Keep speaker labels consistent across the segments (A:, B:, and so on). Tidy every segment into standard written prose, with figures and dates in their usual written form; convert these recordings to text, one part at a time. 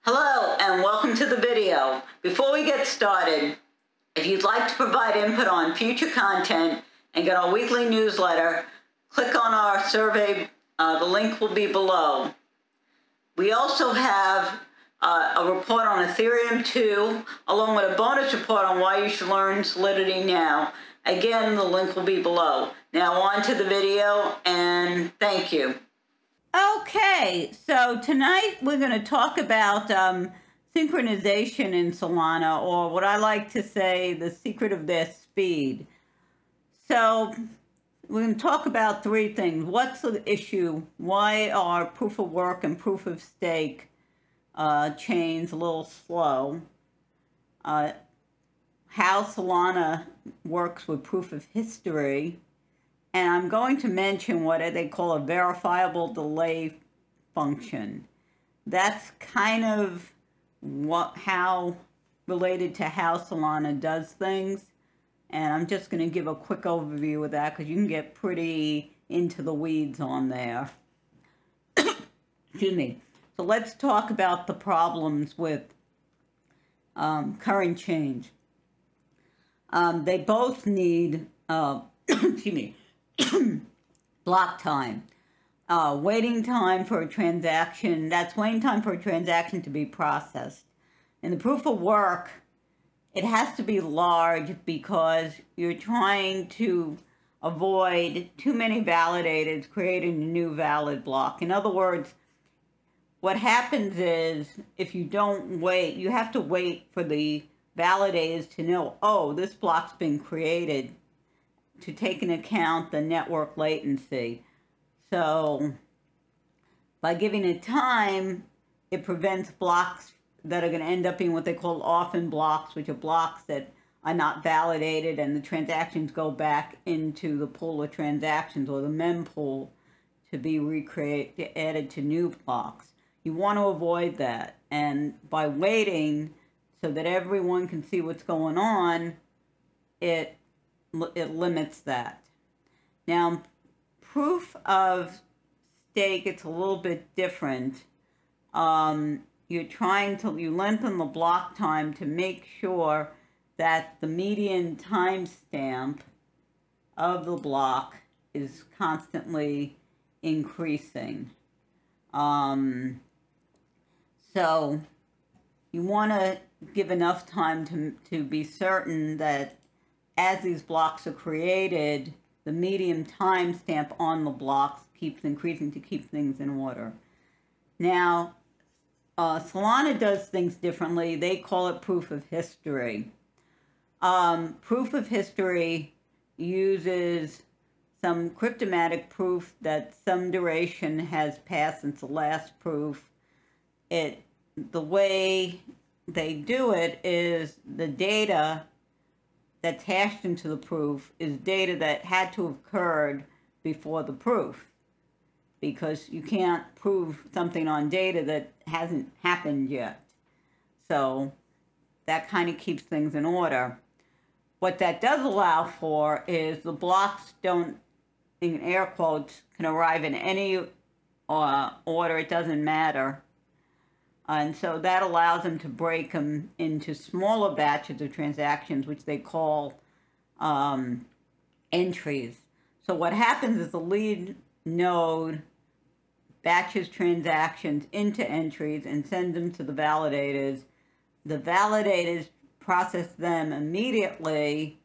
A: Hello and welcome to the video. Before we get started, if you'd like to provide input on future content and get our weekly newsletter, click on our survey. The link will be below. We also have a report on Ethereum 2, along with a bonus report on why you should learn Solidity now. Again, the link will be below. Now on to the video, and thank you. Okay, so tonight we're going to talk about synchronization in Solana, or what I like to say, the secret of their speed. So we're going to talk about three things. What's the issue? Why are proof of work and proof of stake chains a little slow? How Solana works with proof of history. And I'm going to mention what they call a verifiable delay function. That's kind of how related to how Solana does things. And I'm just going to give a quick overview of that because you can get pretty into the weeds on there. Excuse me. So let's talk about the problems with current change. They both need, excuse me, block time. Waiting time for a transaction, that's waiting time for a transaction to be processed. In the proof of work, it has to be large because you're trying to avoid too many validators creating a new valid block. In other words, what happens is if you don't wait, you have to wait for the validators to know, oh, this block's been created, to take into account the network latency. So by giving it time, it prevents blocks that are going to end up being what they call orphan blocks, which are blocks that are not validated and the transactions go back into the pool of transactions or the mempool to be added to new blocks. You want to avoid that. And by waiting so that everyone can see what's going on, it limits that. Now, proof of stake, it's a little bit different. You lengthen the block time to make sure that the median timestamp of the block is constantly increasing. So you want to give enough time to be certain that as these blocks are created, the median timestamp on the blocks keeps increasing to keep things in order. Now, Solana does things differently. They call it proof of history. Proof of history uses some cryptomatic proof that some duration has passed since the last proof. The way they do it is the data that's hashed into the proof is data that had to have occurred before the proof, because you can't prove something on data that hasn't happened yet. So that kind of keeps things in order. What that does allow for is the blocks don't, in air quotes, can arrive in any order, it doesn't matter. And so that allows them to break them into smaller batches of transactions, which they call entries. So what happens is the lead node batches transactions into entries and sends them to the validators. The validators process them immediately,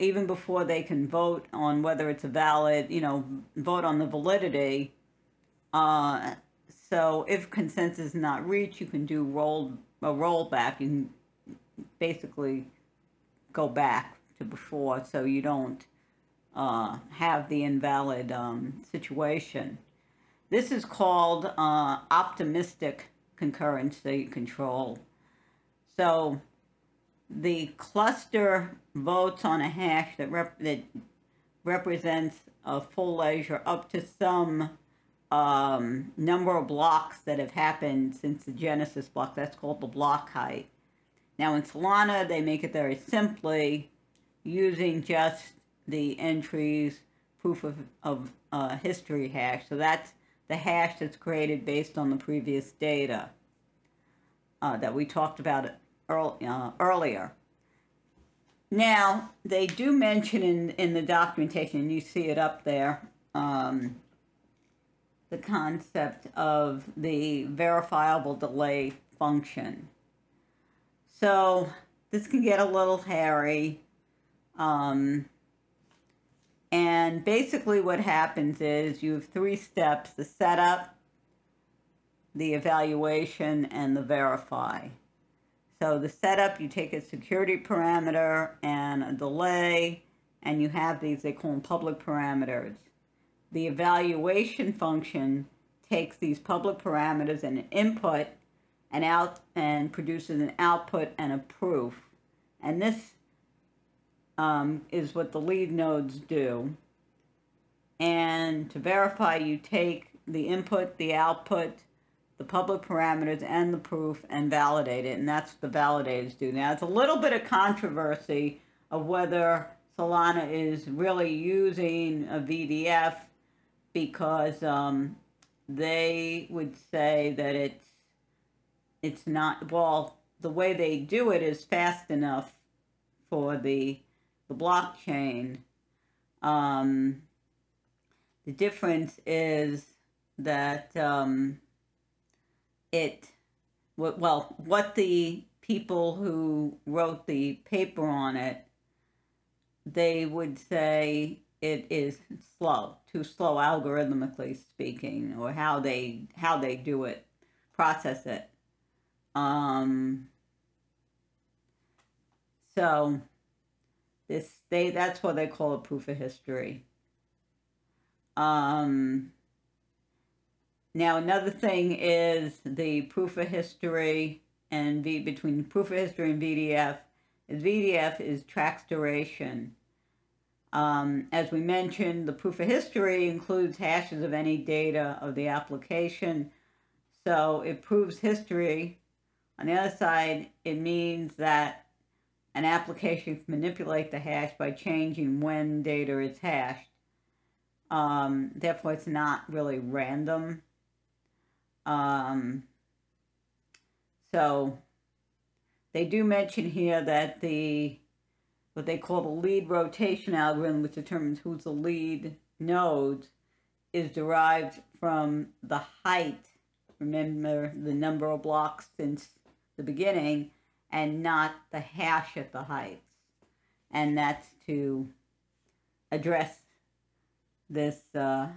A: even before they can vote on whether it's a valid, vote on the validity. So if consensus is not reached, you can do a rollback. You can basically go back to before so you don't have the invalid situation. This is called optimistic concurrency control. So the cluster votes on a hash that represents a full ledger up to some number of blocks that have happened since the genesis block. That's called the block height. Now in Solana, they make it very simply using just the entries proof of history hash. So that's the hash that's created based on the previous data. that we talked about earlier. Now, they do mention in the documentation, and you see it up there, the concept of the verifiable delay function. So this can get a little hairy. And basically what happens is you have 3 steps: the setup, the evaluation, and the verify. So the setup, you take a security parameter and a delay, and you have these, they call them public parameters. The evaluation function takes these public parameters and an input and out and produces an output and a proof. And this is what the lead nodes do. And to verify, you take the input, the output, the public parameters, and the proof, and validate it. And that's what the validators do. Now, it's a little bit of controversy of whether Solana is really using a VDF, because they would say that it's not, well, the way they do it is fast enough for the blockchain. The difference is that what the people who wrote the paper on it, they would say it is slow, too slow, algorithmically speaking, or how they do it, process it. So that's what they call a proof of history. Now, another thing is the proof of history and between proof of history and VDF is tracks duration. As we mentioned, the proof of history includes hashes of any data of the application. So it proves history. On the other side, it means that an application can manipulate the hash by changing when data is hashed. Therefore, it's not really random. So they do mention here that what they call the lead rotation algorithm, which determines who's the lead nodes, is derived from the height. Remember, the number of blocks since the beginning, and not the hash at the heights. And that's to address this, I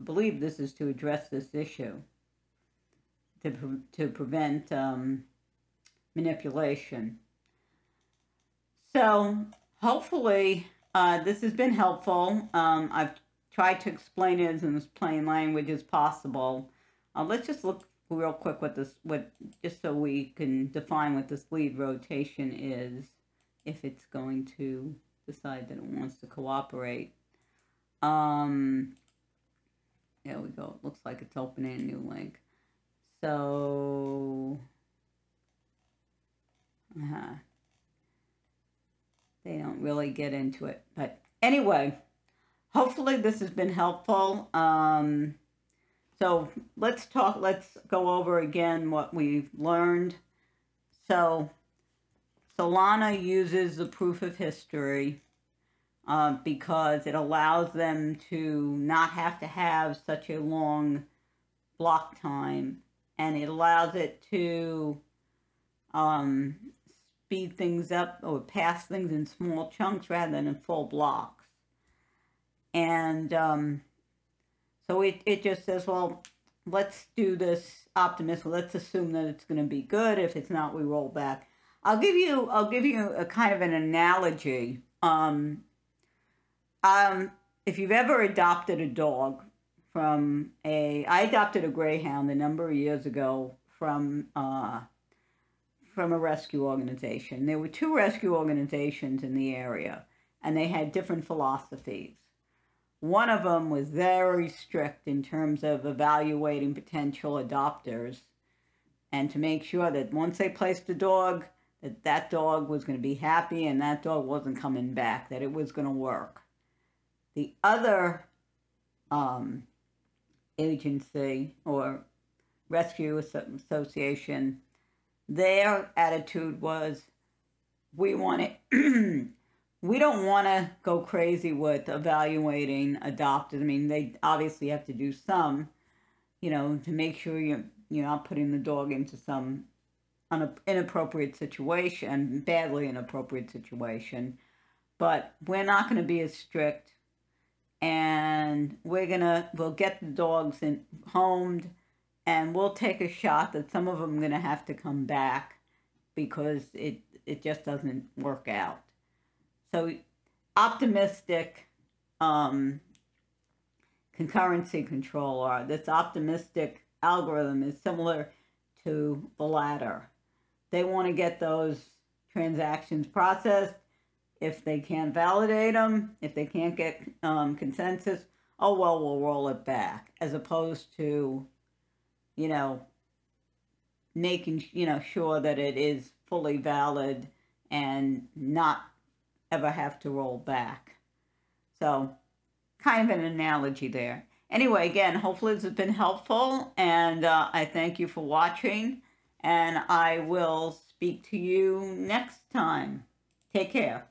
A: believe this is to address this issue, to prevent manipulation. So hopefully this has been helpful. I've tried to explain it in as plain language as possible. Let's just look real quick just so we can define what this lead rotation is, if it's going to decide that it wants to cooperate. There we go. It looks like it's opening a new link. So, they don't really get into it. But anyway, hopefully this has been helpful. So let's go over again what we've learned. So Solana uses the proof of history because it allows them to not have to have such a long block time, and it allows it to speed things up or pass things in small chunks rather than in full blocks. And so it just says, well, let's do this optimistic. Let's assume that it's going to be good. If it's not, we roll back. I'll give you a kind of an analogy. If you've ever adopted a dog I adopted a greyhound a number of years ago from a rescue organization. There were 2 rescue organizations in the area, and they had different philosophies. One of them was very strict in terms of evaluating potential adopters, and to make sure that once they placed a dog, that dog was going to be happy and that dog wasn't coming back, that it was going to work. The other agency or rescue association their attitude was, we want to, we don't want to go crazy with evaluating adopters. I mean, they obviously have to do some, to make sure you're not putting the dog into some inappropriate situation, badly inappropriate situation. But we're not going to be as strict, and we'll get the dogs homed, and we'll take a shot that some of them are going to have to come back because it just doesn't work out. So optimistic concurrency control, or this optimistic algorithm, is similar to the latter. They want to get those transactions processed. If they can't validate them, if they can't get consensus, oh well, we'll roll it back, as opposed to, making sure that it is fully valid and not ever have to roll back. So, kind of an analogy there. Anyway, again, hopefully this has been helpful, and I thank you for watching, and I will speak to you next time. Take care.